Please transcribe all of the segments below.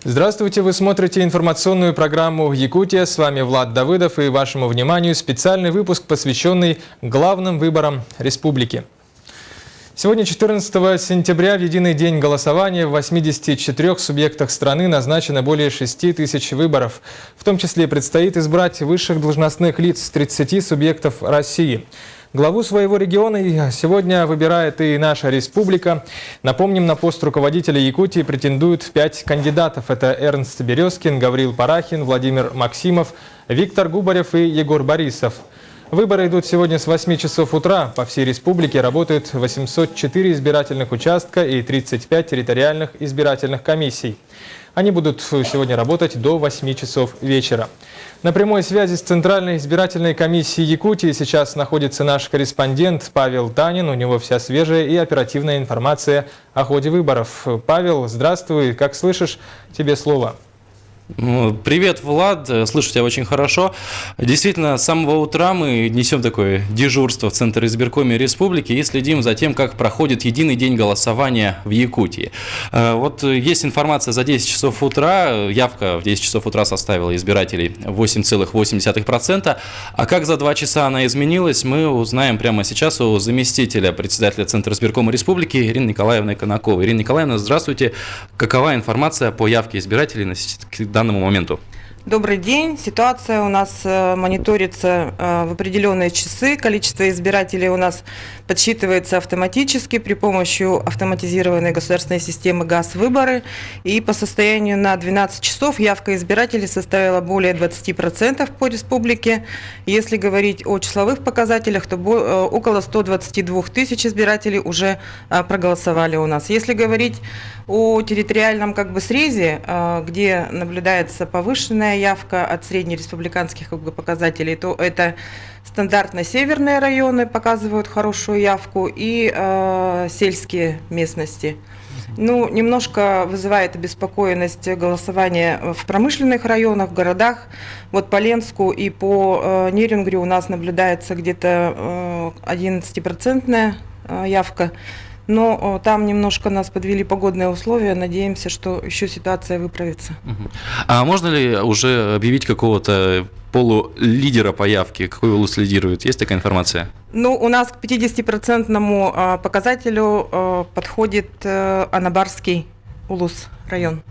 Здравствуйте, вы смотрите информационную программу «Якутия». С вами Влад Давыдов, и вашему вниманию специальный выпуск, посвященный главным выборам республики. Сегодня, 14 сентября, в единый день голосования в 84 субъектах страны назначено более 6 тысяч выборов. В том числе предстоит избрать высших должностных лиц 30 субъектов России. Главу своего региона сегодня выбирает и наша республика. Напомним, на пост руководителя Якутии претендуют 5 кандидатов. Это Эрнст Березкин, Гаврил Парахин, Владимир Максимов, Виктор Губарев и Егор Борисов. Выборы идут сегодня с 8 часов утра. По всей республике работают 804 избирательных участка и 35 территориальных избирательных комиссий. Они будут сегодня работать до 8 часов вечера. На прямой связи с Центральной избирательной комиссией Якутии сейчас находится наш корреспондент Павел Танин. У него вся свежая и оперативная информация о ходе выборов. Павел, здравствуй. Как слышишь, тебе слово. Привет, Влад. Слышу тебя очень хорошо. Действительно, с самого утра мы несем такое дежурство в Центр избиркоме республики и следим за тем, как проходит единый день голосования в Якутии. Вот есть информация за 10 часов утра. Явка в 10 часов утра составила избирателей 8,8%. А как за 2 часа она изменилась, мы узнаем прямо сейчас у заместителя председателя Центра избиркома республики Ирины Николаевны Конаковой. Ирина Николаевна, здравствуйте. Какова информация по явке избирателей к данному моменту? Добрый день. Ситуация у нас мониторится в определенные часы. Количество избирателей у нас подсчитывается автоматически при помощи автоматизированной государственной системы ГАЗ-выборы. И по состоянию на 12 часов явка избирателей составила более 20% по республике. Если говорить о числовых показателях, то около 122 тысяч избирателей уже проголосовали у нас. Если говорить о территориальном срезе, где наблюдается повышенная явка от среднереспубликанских показателей, то это стандартно северные районы показывают хорошую явку и сельские местности. Немножко вызывает обеспокоенность голосования в промышленных районах, в городах. Вот по Ленску и по Нерингрю у нас наблюдается где-то 11% явка. Но там немножко нас подвели погодные условия. Надеемся, что еще ситуация выправится. А можно ли уже объявить какого-то полулидера по явке? Какой улус лидирует? Есть такая информация? У нас к 50% показателю подходит Анабарский улус район.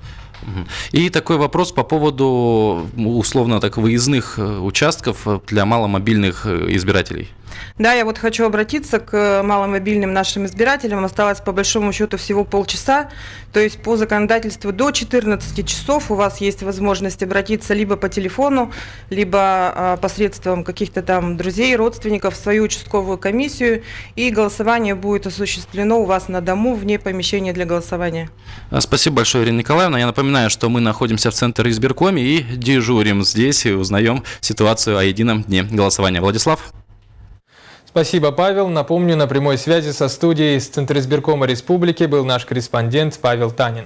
И такой вопрос по поводу условно выездных участков для маломобильных избирателей. Да, я хочу обратиться к маломобильным нашим избирателям. Осталось по большому счету всего полчаса. То есть по законодательству до 14 часов у вас есть возможность обратиться либо по телефону, либо посредством каких-то там друзей, родственников в свою участковую комиссию. И голосование будет осуществлено у вас на дому, вне помещения для голосования. Спасибо большое, Ирина Николаевна. Я напоминаю, что мы находимся в Центре избиркоме и дежурим здесь и узнаем ситуацию о едином дне голосования. Владислав? Спасибо, Павел. Напомню, на прямой связи со студией из Центра избиркома республики был наш корреспондент Павел Танин.